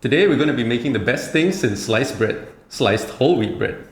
Today we're going to be making the best thing since sliced bread, sliced whole wheat bread.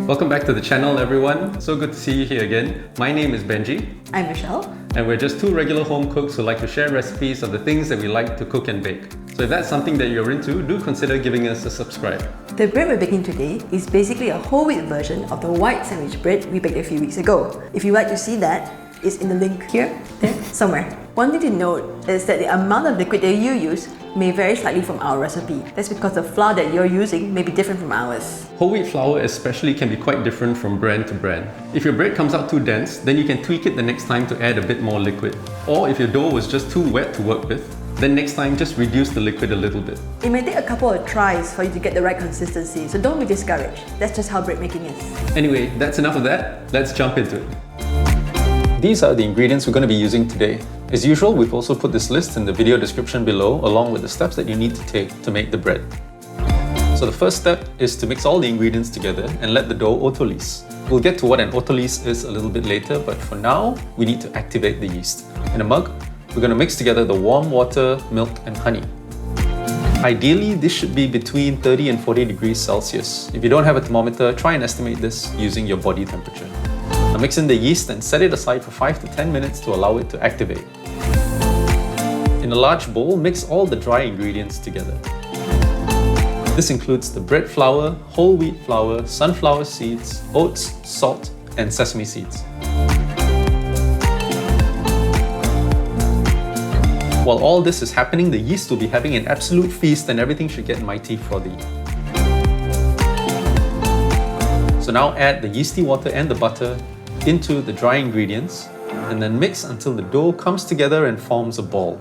Welcome back to the channel, everyone. So good to see you here again. My name is Benji. I'm Michelle. And we're just two regular home cooks who like to share recipes of the things that we like to cook and bake. So if that's something that you're into, do consider giving us a subscribe. The bread we're baking today is basically a whole wheat version of the white sandwich bread we baked a few weeks ago. If you'd like to see that, it's in the link here, there, somewhere. One thing to note is that the amount of liquid that you use may vary slightly from our recipe. That's because the flour that you're using may be different from ours. Whole wheat flour especially can be quite different from brand to brand. If your bread comes out too dense, then you can tweak it the next time to add a bit more liquid. Or if your dough was just too wet to work with, then next time just reduce the liquid a little bit. It may take a couple of tries for you to get the right consistency, so don't be discouraged. That's just how bread making is. Anyway, that's enough of that. Let's jump into it. These are the ingredients we're going to be using today. As usual, we've also put this list in the video description below, along with the steps that you need to take to make the bread. So the first step is to mix all the ingredients together and let the dough autolyse. We'll get to what an autolyse is a little bit later, but for now, we need to activate the yeast. In a mug, we're going to mix together the warm water, milk and honey. Ideally, this should be between 30 and 40 degrees Celsius. If you don't have a thermometer, try and estimate this using your body temperature. Now mix in the yeast and set it aside for 5 to 10 minutes to allow it to activate. In a large bowl, mix all the dry ingredients together. This includes the bread flour, whole wheat flour, sunflower seeds, oats, salt, and sesame seeds. While all this is happening, the yeast will be having an absolute feast and everything should get mighty frothy. So now add the yeasty water and the butter into the dry ingredients and then mix until the dough comes together and forms a ball.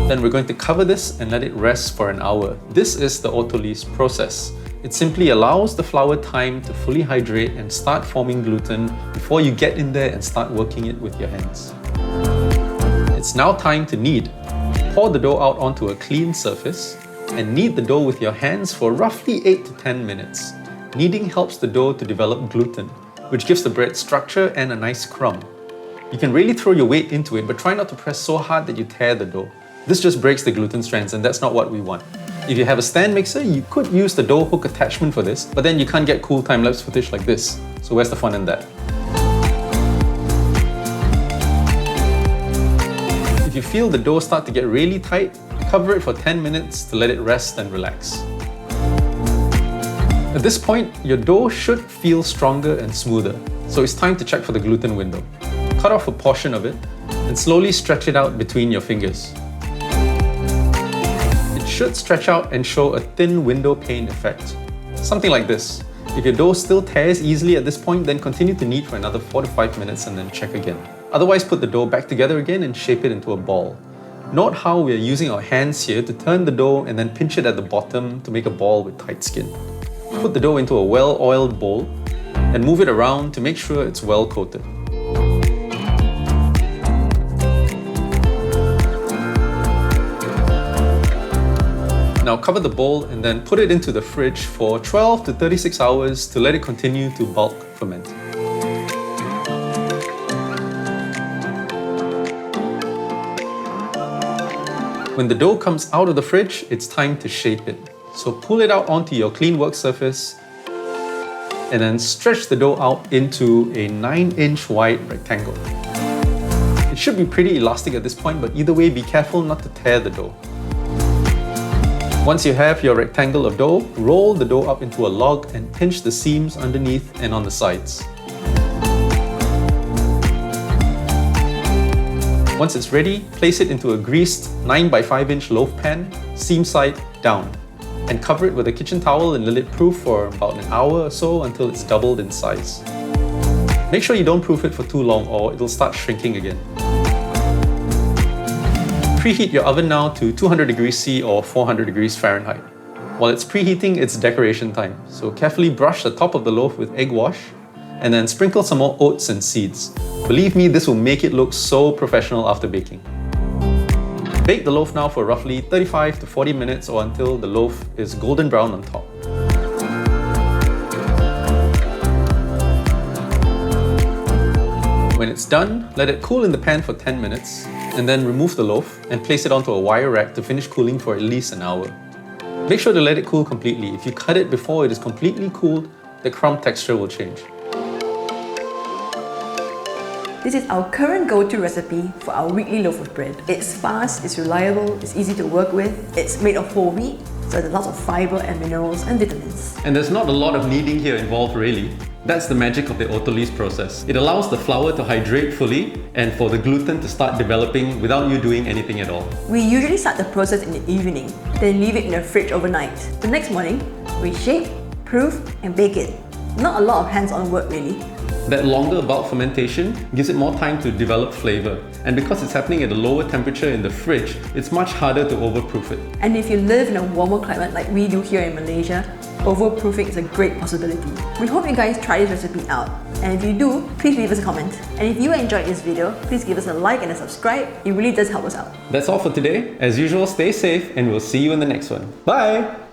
Then we're going to cover this and let it rest for an hour. This is the autolyse process. It simply allows the flour time to fully hydrate and start forming gluten before you get in there and start working it with your hands. It's now time to knead. Pour the dough out onto a clean surface and knead the dough with your hands for roughly 8 to 10 minutes. Kneading helps the dough to develop gluten, which gives the bread structure and a nice crumb. You can really throw your weight into it, but try not to press so hard that you tear the dough. This just breaks the gluten strands and that's not what we want. If you have a stand mixer, you could use the dough hook attachment for this, but then you can't get cool time-lapse footage like this. So where's the fun in that? If you feel the dough start to get really tight, cover it for 10 minutes to let it rest and relax. At this point, your dough should feel stronger and smoother, so it's time to check for the gluten window. Cut off a portion of it and slowly stretch it out between your fingers. It should stretch out and show a thin window pane effect. Something like this. If your dough still tears easily at this point, then continue to knead for another 4 to 5 minutes and then check again. Otherwise, put the dough back together again and shape it into a ball. Note how we are using our hands here to turn the dough and then pinch it at the bottom to make a ball with tight skin. Put the dough into a well-oiled bowl and move it around to make sure it's well coated. Now cover the bowl and then put it into the fridge for 12 to 36 hours to let it continue to bulk ferment. When the dough comes out of the fridge, it's time to shape it. So pull it out onto your clean work surface and then stretch the dough out into a 9-inch wide rectangle. It should be pretty elastic at this point, but either way, be careful not to tear the dough. Once you have your rectangle of dough, roll the dough up into a log and pinch the seams underneath and on the sides. Once it's ready, place it into a greased 9 by 5 inch loaf pan, seam side down, and cover it with a kitchen towel and let it proof for about an hour or so until it's doubled in size. Make sure you don't proof it for too long or it'll start shrinking again. Preheat your oven now to 200 degrees C or 400 degrees Fahrenheit. While it's preheating, it's decoration time. So carefully brush the top of the loaf with egg wash and then sprinkle some more oats and seeds. Believe me, this will make it look so professional after baking. Bake the loaf now for roughly 35 to 40 minutes or until the loaf is golden brown on top. When it's done, let it cool in the pan for 10 minutes and then remove the loaf and place it onto a wire rack to finish cooling for at least an hour. Make sure to let it cool completely. If you cut it before it is completely cooled, the crumb texture will change. This is our current go-to recipe for our weekly loaf of bread. It's fast, it's reliable, it's easy to work with, it's made of whole wheat, so there's lots of fibre and minerals and vitamins. And there's not a lot of kneading here involved really. That's the magic of the autolyse process. It allows the flour to hydrate fully and for the gluten to start developing without you doing anything at all. We usually start the process in the evening, then leave it in the fridge overnight. The next morning, we shape, proof and bake it. Not a lot of hands-on work really. That longer bulk fermentation gives it more time to develop flavour, and because it's happening at a lower temperature in the fridge, it's much harder to overproof it. And if you live in a warmer climate like we do here in Malaysia, overproofing is a great possibility. We hope you guys try this recipe out, and if you do, please leave us a comment. And if you enjoyed this video, please give us a like and a subscribe, it really does help us out. That's all for today. As usual, stay safe and we'll see you in the next one. Bye!